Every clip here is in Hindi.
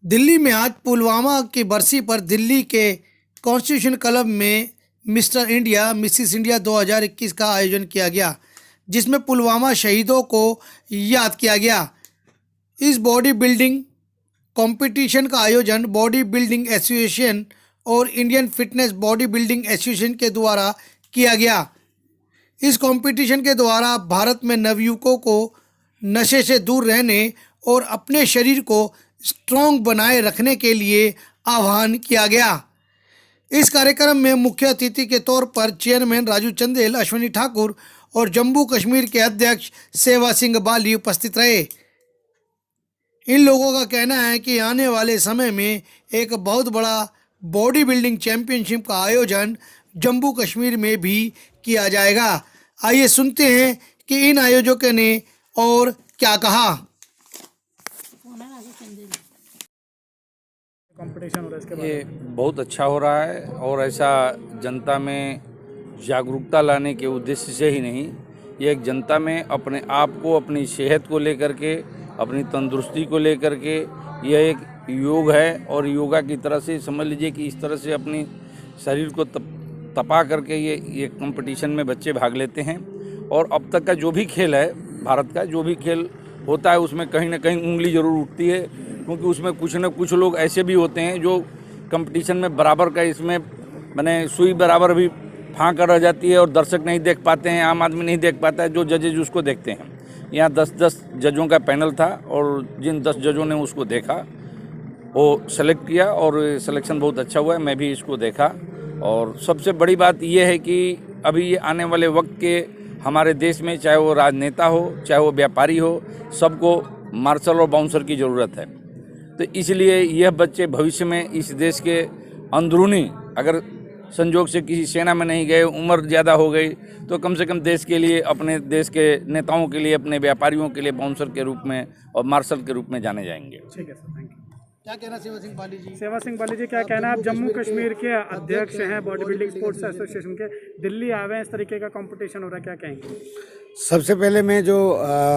दिल्ली में आज पुलवामा की बरसी पर दिल्ली के कॉन्स्टिट्यूशन क्लब में मिस्टर इंडिया मिसिस इंडिया 2021 का आयोजन किया गया, जिसमें पुलवामा शहीदों को याद किया गया। इस बॉडी बिल्डिंग कंपटीशन का आयोजन बॉडी बिल्डिंग एसोसिएशन और Indian fitness body building association के द्वारा किया गया। इस कंपटीशन के द्वारा भारत में नवयुवकों को नशे से दूर रहने और अपने शरीर को स्ट्रॉन्ग बनाए रखने के लिए आह्वान किया गया। इस कार्यक्रम में मुख्य अतिथि के तौर पर चेयरमैन राजू चंदेल, अश्विनी ठाकुर और जम्मू कश्मीर के अध्यक्ष सेवा सिंह बाली उपस्थित रहे। इन लोगों का कहना है कि आने वाले समय में एक बहुत बड़ा बॉडी बिल्डिंग चैंपियनशिप का आयोजन जम्मू कश्मीर में भी किया जाएगा। आइए सुनते हैं कि इन आयोजकों ने और क्या कहा। कंपटीशन हो रहा है इसके बारे ये बहुत अच्छा हो रहा है और ऐसा जनता में जागरूकता लाने के उद्देश्य से ही नहीं, ये एक जनता में अपने आप को, अपनी सेहत को लेकर के, अपनी तंदुरुस्ती को लेकर के यह एक योग है। और योगा की तरह से समझ लीजिए कि इस तरह से अपनी शरीर को तपा करके ये कंपटीशन में बच्चे भाग लेते हैं। और अब तक का जो भी खेल है, भारत का जो भी खेल होता है, उसमें कहीं ना कहीं उंगली ज़रूर उठती है, क्योंकि उसमें कुछ न कुछ लोग ऐसे भी होते हैं जो कंपटीशन में बराबर का, इसमें मैंने सुई बराबर भी फाँक रह जाती है और दर्शक नहीं देख पाते हैं, आम आदमी नहीं देख पाता है, जो जजेज उसको देखते हैं। यहाँ 10 जजों का पैनल था और जिन 10 जजों ने उसको देखा वो सेलेक्ट किया और सिलेक्शन बहुत अच्छा हुआ है। मैं भी इसको देखा और सबसे बड़ी बात यह है कि अभी ये आने वाले वक्त के हमारे देश में, चाहे वो राजनेता हो, चाहे वो व्यापारी हो, सबको मार्शल और बाउंसर की ज़रूरत है। तो इसलिए यह बच्चे भविष्य में इस देश के अंदरूनी, अगर संजोग से किसी सेना में नहीं गए, उम्र ज़्यादा हो गई, तो कम से कम देश के लिए, अपने देश के नेताओं के लिए, अपने व्यापारियों के लिए बाउंसर के रूप में और मार्शल के रूप में जाने जाएंगे। ठीक है सर, थैंक यू। क्या कहना सेवा सिंह बाली जी? सेवा सिंह बाली जी, क्या कहना है? आप जम्मू कश्मीर के अध्यक्ष हैं बॉडी बिल्डिंग स्पोर्ट्स एसोसिएशन के, दिल्ली आए हैं, इस तरीके का कंपटीशन हो रहा है, क्या कहेंगे? सबसे पहले मैं जो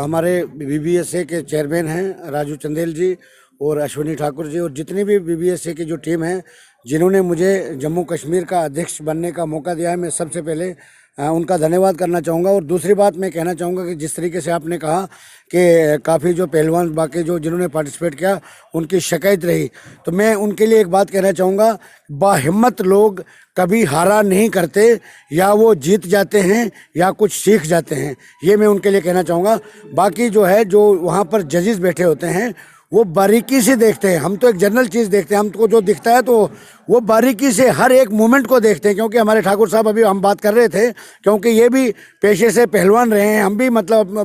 हमारे BBSA के चेयरमैन हैं राजू चंदेल जी और अश्विनी ठाकुर जी और जितनी भी BBSA की जो टीम है, जिन्होंने मुझे जम्मू कश्मीर का अध्यक्ष बनने का मौका दिया है, मैं सबसे पहले उनका धन्यवाद करना चाहूँगा। और दूसरी बात मैं कहना चाहूँगा कि जिस तरीके से आपने कहा कि काफ़ी जो पहलवान बाकी जो जिन्होंने पार्टिसिपेट किया उनकी शिकायत रही, तो मैं उनके लिए एक बात कहना चाहूँगा, बाहिम्मत लोग कभी हारा नहीं करते, या वो जीत जाते हैं या कुछ सीख जाते हैं, ये मैं उनके लिए कहना चाहूँगा। बाकी जो है, जो वहाँ पर जजेस बैठे होते हैं, वो बारीकी से देखते हैं। हम तो एक जनरल चीज़ देखते हैं, हमको जो दिखता है तो वो बारीकी से हर एक मोमेंट को देखते हैं। क्योंकि हमारे ठाकुर साहब, अभी हम बात कर रहे थे, क्योंकि ये भी पेशे से पहलवान रहे हैं, हम भी, मतलब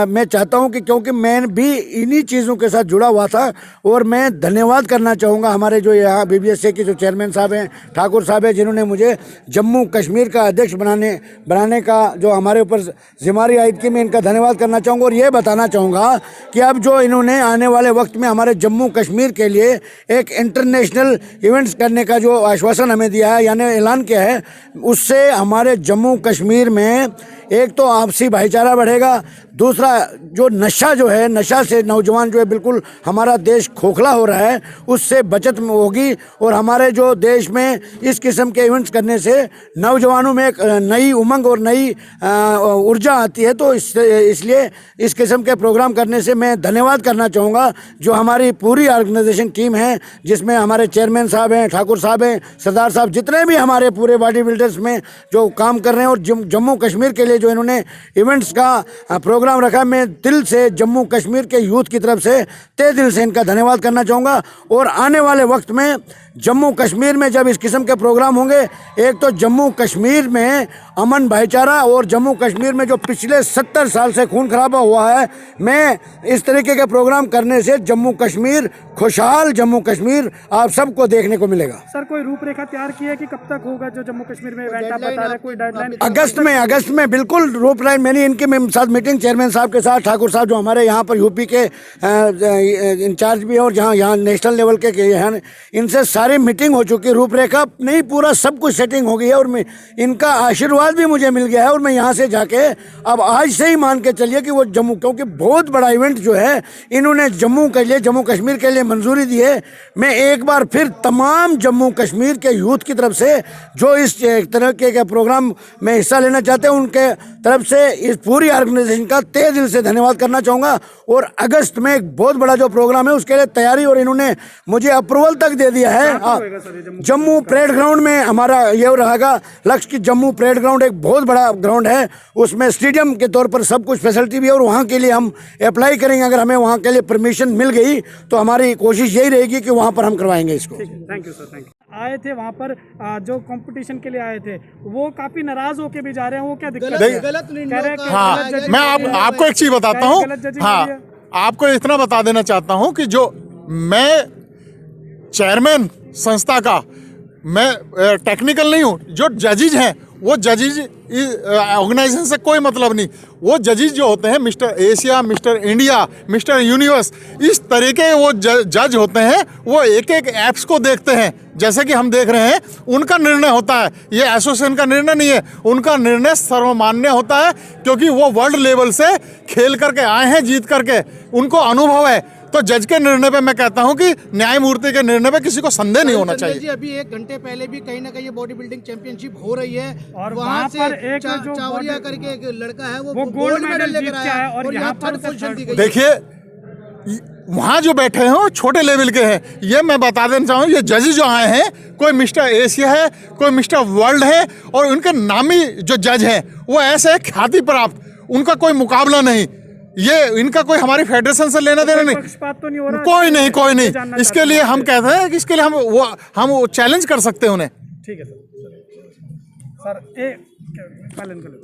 मैं चाहता हूँ कि, क्योंकि मैं भी इन्हीं चीज़ों के साथ जुड़ा हुआ था। और मैं धन्यवाद करना चाहूँगा हमारे जो यहाँ BBSA के जो चेयरमैन साहब हैं, ठाकुर साहब हैं, जिन्होंने मुझे जम्मू कश्मीर का अध्यक्ष बनाने का जो हमारे ऊपर जिम्मेदारी आयद की, मैं इनका धन्यवाद करना चाहूँगा। और ये बताना चाहूँगा कि अब जो इन्होंने आने वाले वक्त में हमारे जम्मू कश्मीर के लिए एक इंटरनेशनल इवेंट्स करने का जो आश्वासन हमें दिया है, यानी ऐलान किया है, उससे हमारे जम्मू कश्मीर में एक तो आपसी भाईचारा बढ़ेगा, दूसरा जो नशा जो है, नशा से नौजवान जो है, बिल्कुल हमारा देश खोखला हो रहा है, उससे बचत होगी। और हमारे जो देश में इस किस्म के इवेंट्स करने से नौजवानों में एक नई उमंग और नई ऊर्जा आती है। तो इसलिए इस किस्म के प्रोग्राम करने से मैं धन्यवाद करना चाहूँगा जो हमारी पूरी ऑर्गेनाइजेशन टीम है, जिसमें हमारे चेयरमैन साहब हैं, ठाकुर साहब हैं, सरदार साहब, जितने भी हमारे पूरे बॉडी बिल्डर्स में जो काम कर रहे हैं, और जम्मू कश्मीर के लिए जो इन्होंने इवेंट्स का प्रोग्राम रखा, मैं दिल से जम्मू कश्मीर के यूथ की तरफ से तहे दिल से इनका धन्यवाद करना चाहूँगा। और आने वाले वक्त में जम्मू कश्मीर में जब इस किस्म के प्रोग्राम होंगे, एक तो जम्मू कश्मीर में अमन भाईचारा, और जम्मू कश्मीर में जो पिछले 70 साल से खून खराबा हुआ है, मैं इस तरीके के प्रोग्राम करने से जम्मू कश्मीर, खुशहाल जम्मू कश्मीर आप सबको देखने को मिलेगा। सर, कोई रूपरेखा तैयार की है कि कब तक होगा जो जम्मू कश्मीर में इवेंट आप बता रहे हैं? कोई डेडलाइन? अगस्त में बिल्कुल रूपरेखा, मैंने इनके साथ मीटिंग चेयरमैन साहब के साथ, ठाकुर साहब जो हमारे यहाँ पर यूपी के इंचार्ज भी हैं और जहाँ यहाँ नेशनल लेवल के हैं, इनसे सारी मीटिंग हो चुकी है, रूपरेखा नहीं पूरा सब कुछ सेटिंग हो गई है और मैं इनका आशीर्वाद भी मुझे मिल गया है। और मैं यहाँ से जाके अब आज से ही मान के चलिए कि वो जम्मू, क्योंकि बहुत बड़ा इवेंट जो है इन्होंने जम्मू के लिए, जम्मू कश्मीर के लिए मंजूरी दी है। मैं एक बार फिर तमाम जम्मू कश्मीर के यूथ की तरफ से जो इस तरह के प्रोग्राम में हिस्सा लेना चाहते हैं उनके तरफ से इस पूरी ऑर्गेनाइजेशन का तहे दिल से धन्यवाद करना चाहूँगा। और अगस्त में एक बहुत बड़ा जो प्रोग्राम है उसके लिए तैयारी, और इन्होंने मुझे अप्रूवल तक दे दिया है। जम्मू परेड ग्राउंड में हमारा ये रहेगा लक्ष्य कि जम्मू परेड ग्राउंड एक बहुत बड़ा ग्राउंड है, उसमें स्टेडियम के तौर पर सब कुछ फैसिलिटी भी है और वहाँ के लिए हम अप्लाई करेंगे। अगर हमें वहाँ के लिए परमिशन मिल गई तो हमारी कोशिश यही रहेगी कि वहाँ पर हम करवाएंगे इसको। Thank you sir, thank you. आए थे वहाँ पर जो कंपटीशन के लिए आए थे वो काफी नाराज होके भी जा रहे हैं, वो क्या दिक्कत है? गलत कह रहे हैं कि हाँ, गलत जजिंग मैं की है। आपको एक चीज बताता हूँ। गलत जजिंग हाँ, की है। आपको इतना बता देना चाहता हूँ कि जो मैं चेयरमैन संस्था का, मैं टेक्निकल नहीं हूँ। जो जजिज हैं वो जजिज ऑर्गेनाइजेशन से कोई मतलब नहीं। वो जजिज जो होते हैं mister Asia, mister India, mister universe, इस तरीके वो जज होते हैं। वो एक एक ऐप्स को देखते हैं जैसे कि हम देख रहे हैं, उनका निर्णय होता है। ये एसोसिएशन का निर्णय नहीं है, उनका निर्णय सर्वमान्य होता है क्योंकि वो वर्ल्ड लेवल से खेल करके आए हैं, जीत करके, उनको अनुभव है। तो जज के निर्णय पे मैं कहता हूं कि न्यायमूर्ति के निर्णय पे किसी को संदेह नहीं होना चाहिए। जी, अभी 1 घंटे पहले भी कहीं ना कहीं बॉडी बिल्डिंग चैंपियनशिप हो रही है और वहाँ वहाँ से पर एक जो चावरिया करके एक लड़का है वो गोल्ड मेडल जीत लेकर के आया आया और और यहाँ यहाँ पर थर्ड उसे पोजीशन दी गई। देखिए वहाँ जो बैठे हैं वो छोटे लेवल के हैं। ये मैं बता देना चाहूँ, ये जज जो आए हैं कोई मिस्टर एशिया है, कोई मिस्टर वर्ल्ड है, और उनके नामी जो जज हैं वो ऐसे ख्याति प्राप्त, उनका कोई मुकाबला नहीं। ये इनका कोई हमारी फेडरेशन से लेना देना नहीं, पक्षपात तो नहीं हो रहा? कोई नहीं। इसके लिए हम कहते हैं कि इसके लिए हम वो चैलेंज कर सकते हैं उन्हें। ठीक है सर। सर एक पालन कर लो।